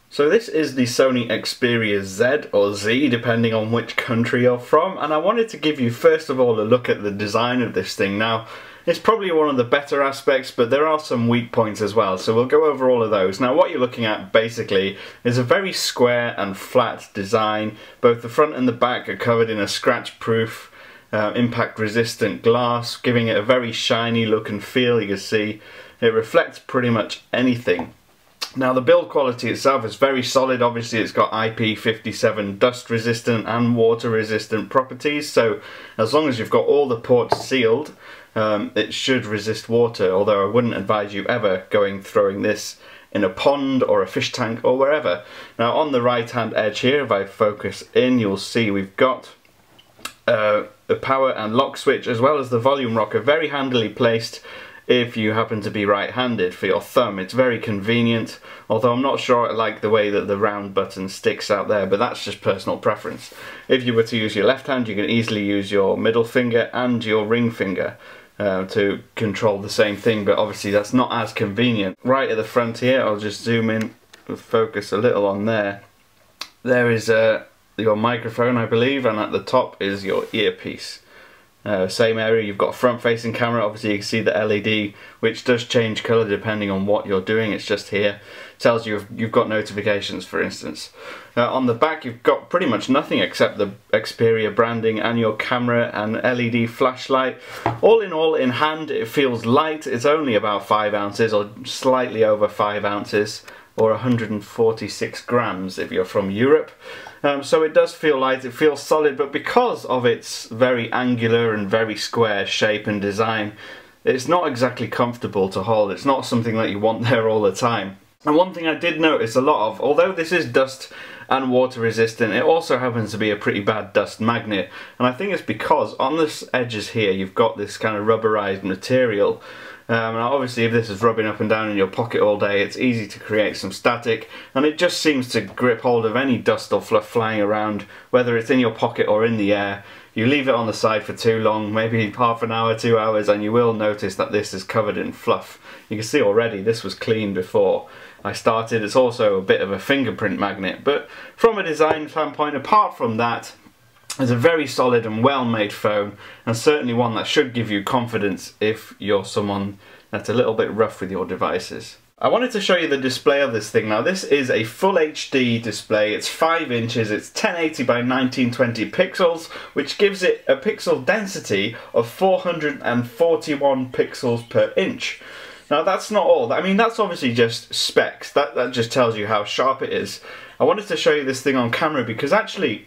So this is the Sony Xperia Z or Z, depending on which country you're from, and I wanted to give you first of all a look at the design of this thing. Now, it's probably one of the better aspects, but there are some weak points as well, so we'll go over all of those. Now, what you're looking at basically is a very square and flat design. Both the front and the back are covered in a scratch-proof, impact-resistant glass, giving it a very shiny look and feel. You can see it reflects pretty much anything. Now, the build quality itself is very solid. Obviously, it's got IP57 dust resistant and water resistant properties, so as long as you've got all the ports sealed, it should resist water, although I wouldn't advise you ever throwing this in a pond or a fish tank or wherever. Now, on the right hand edge here, if I focus in, you'll see we've got the power and lock switch as well as the volume rocker, very handily placed if you happen to be right-handed for your thumb. It's very convenient, although I'm not sure I like the way that the round button sticks out there, but that's just personal preference. If you were to use your left hand, you can easily use your middle finger and your ring finger to control the same thing, but obviously that's not as convenient. Right at the front here, I'll just zoom in and focus a little on there. There is your microphone, I believe, and at the top is your earpiece. Same area, you've got a front-facing camera. Obviously you can see the LED, which does change colour depending on what you're doing. It's just here. It tells you if you've got notifications, for instance. On the back you've got pretty much nothing except the Xperia branding and your camera and LED flashlight. All in hand, it feels light. It's only about 5 ounces or slightly over 5 ounces, or 146 grams if you're from Europe. So it does feel light, it feels solid, but because of its very angular and very square shape and design, it's not exactly comfortable to hold. It's not something that you want there all the time. And one thing I did notice a lot of, although this is dust and water resistant, it also happens to be a pretty bad dust magnet. And I think it's because on the edges here you've got this kind of rubberized material. Now obviously if this is rubbing up and down in your pocket all day, it's easy to create some static, and it just seems to grip hold of any dust or fluff flying around, whether it's in your pocket or in the air. You leave it on the side for too long, maybe half an hour, 2 hours, and you will notice that this is covered in fluff. You can see already this was clean before I started. It's also a bit of a fingerprint magnet, but from a design standpoint, apart from that, it's a very solid and well-made phone, and certainly one that should give you confidence if you're someone that's a little bit rough with your devices. I wanted to show you the display of this thing. Now, this is a full HD display. It's 5 inches, it's 1080 by 1920 pixels, which gives it a pixel density of 441 pixels per inch. Now, that's not all. I mean, that's obviously just specs. That just tells you how sharp it is. I wanted to show you this thing on camera because actually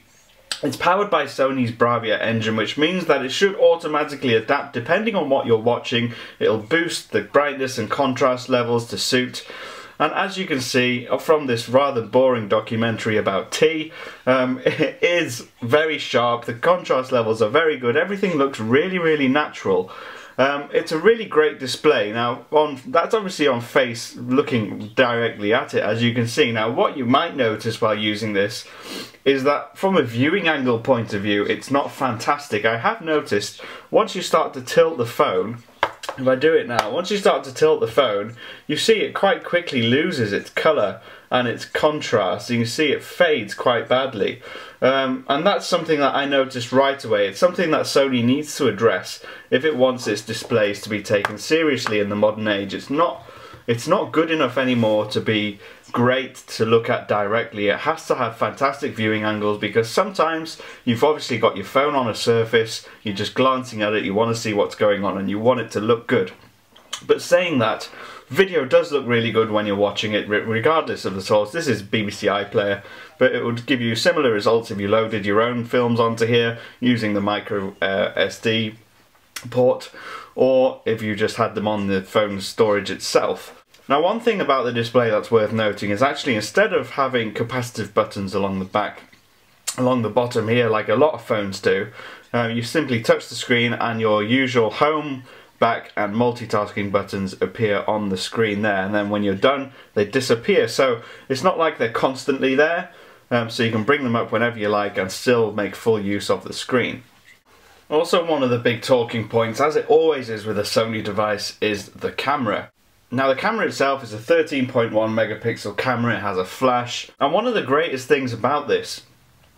it's powered by Sony's Bravia engine, which means that it should automatically adapt depending on what you're watching. It'll boost the brightness and contrast levels to suit. And as you can see from this rather boring documentary about tea, it is very sharp. The contrast levels are very good. Everything looks really natural. It's a really great display. Now, that's obviously on face, looking directly at it, as you can see. Now, what you might notice while using this is that from a viewing angle point of view, it's not fantastic. I have noticed once you start to tilt the phone, if I do it now, once you start to tilt the phone, you see it quite quickly loses its colour and its contrast. You can see it fades quite badly. And that's something that I noticed right away. It's something that Sony needs to address if it wants its displays to be taken seriously in the modern age. It's not good enough anymore to be great to look at directly. It has to have fantastic viewing angles, because sometimes you've obviously got your phone on a surface, you're just glancing at it, you want to see what's going on and you want it to look good. But saying that, video does look really good when you're watching it regardless of the source. This is BBC iPlayer, but it would give you similar results if you loaded your own films onto here using the micro SD port, or if you just had them on the phone's storage itself. Now, one thing about the display that's worth noting is actually instead of having capacitive buttons along the back, along the bottom here like a lot of phones do, you simply touch the screen and your usual home, back and multitasking buttons appear on the screen there, and then when you're done they disappear. So it's not like they're constantly there, so you can bring them up whenever you like and still make full use of the screen. Also, one of the big talking points, as it always is with a Sony device, is the camera. Now the camera itself is a 13.1 megapixel camera, it has a flash, and one of the greatest things about this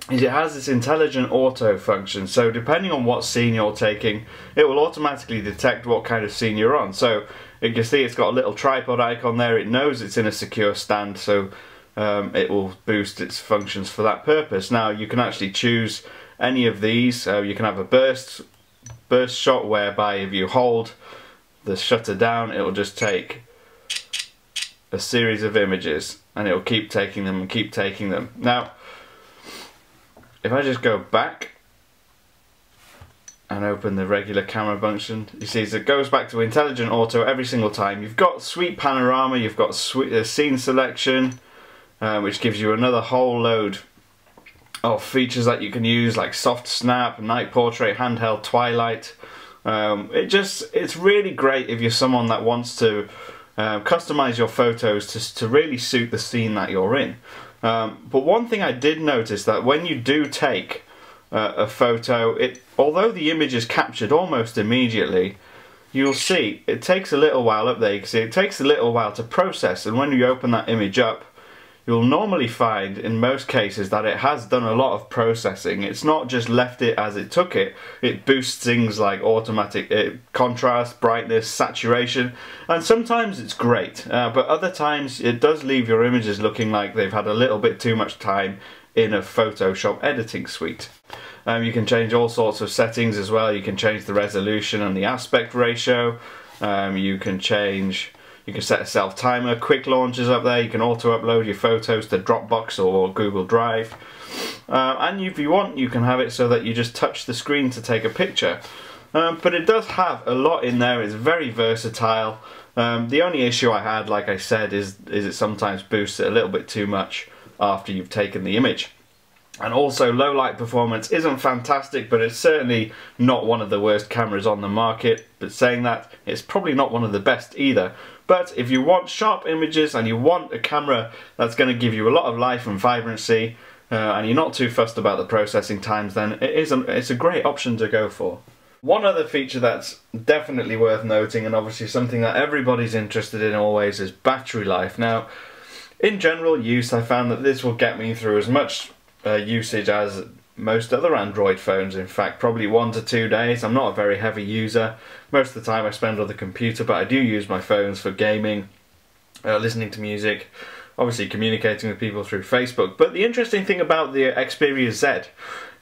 is it has this intelligent auto function, so depending on what scene you're taking, it will automatically detect what kind of scene you're on. So you can see it's got a little tripod icon there, it knows it's in a secure stand, so it will boost its functions for that purpose. Now you can actually choose any of these. You can have a burst shot whereby if you hold the shutter down, it will just take a series of images and it will keep taking them and keep taking them. Now if I just go back and open the regular camera function, you see it goes back to intelligent auto every single time. You've got sweet panorama, you've got scene selection, which gives you another whole load of features that you can use, like soft snap, night portrait, handheld twilight. It's really great if you're someone that wants to customize your photos to really suit the scene that you're in. But one thing I did notice, that when you do take a photo, although the image is captured almost immediately, you'll see it takes a little while up there. You can see it takes a little while to process, and when you open that image up, you'll normally find in most cases that it has done a lot of processing. It's not just left it as it took it. It boosts things like automatic contrast, brightness, saturation, and sometimes it's great, but other times it does leave your images looking like they've had a little bit too much time in a Photoshop editing suite. You can change all sorts of settings as well. You can change the resolution and the aspect ratio. You can set a self timer, quick launches up there, you can auto upload your photos to Dropbox or Google Drive. And if you want, you can have it so that you just touch the screen to take a picture. But it does have a lot in there, it's very versatile. The only issue I had, like I said, is it sometimes boosts it a little bit too much after you've taken the image. And also low light performance isn't fantastic, but it's certainly not one of the worst cameras on the market. But saying that, it's probably not one of the best either. But if you want sharp images and you want a camera that's going to give you a lot of life and vibrancy, and you're not too fussed about the processing times, then it's a great option to go for. One other feature that's definitely worth noting, and obviously something that everybody's interested in always, is battery life. Now, in general use, I found that this will get me through as much usage as most other Android phones. In fact, probably 1 to 2 days. I'm not a very heavy user. Most of the time I spend on the computer, but I do use my phones for gaming, listening to music, obviously communicating with people through Facebook. But the interesting thing about the Xperia Z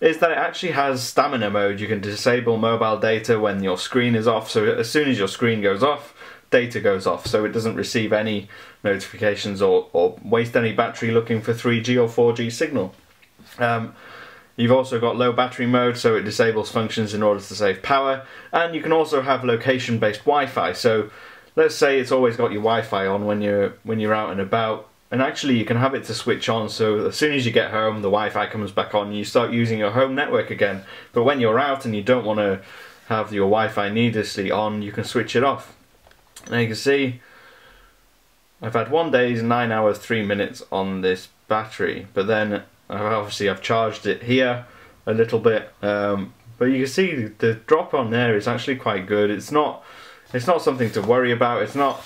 is that it actually has stamina mode. You can disable mobile data when your screen is off, so as soon as your screen goes off, data goes off, so it doesn't receive any notifications or waste any battery looking for 3G or 4G signal. You've also got low battery mode, so it disables functions in order to save power, and you can also have location-based Wi-Fi. So let's say it's always got your Wi-Fi on when you're out and about, and actually you can have it to switch on, so as soon as you get home the Wi-Fi comes back on and you start using your home network again. But when you're out and you don't want to have your Wi-Fi needlessly on, you can switch it off. Now you can see I've had 1 day, 9 hours, 3 minutes on this battery, but then I've charged it here a little bit, but you can see the drop on there is actually quite good. It's not something to worry about.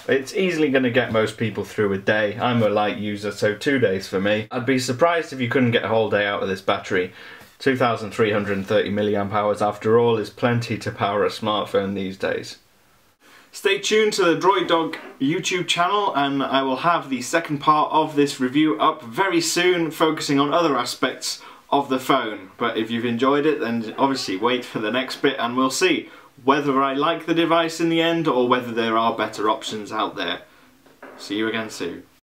It's easily going to get most people through a day. I'm a light user, so 2 days for me. I'd be surprised if you couldn't get a whole day out of this battery. 2,330 milliamp hours after all is plenty to power a smartphone these days. Stay tuned to the DroidDog YouTube channel, and I will have the second part of this review up very soon, focusing on other aspects of the phone. But if you've enjoyed it, then obviously wait for the next bit and we'll see whether I like the device in the end or whether there are better options out there. See you again soon.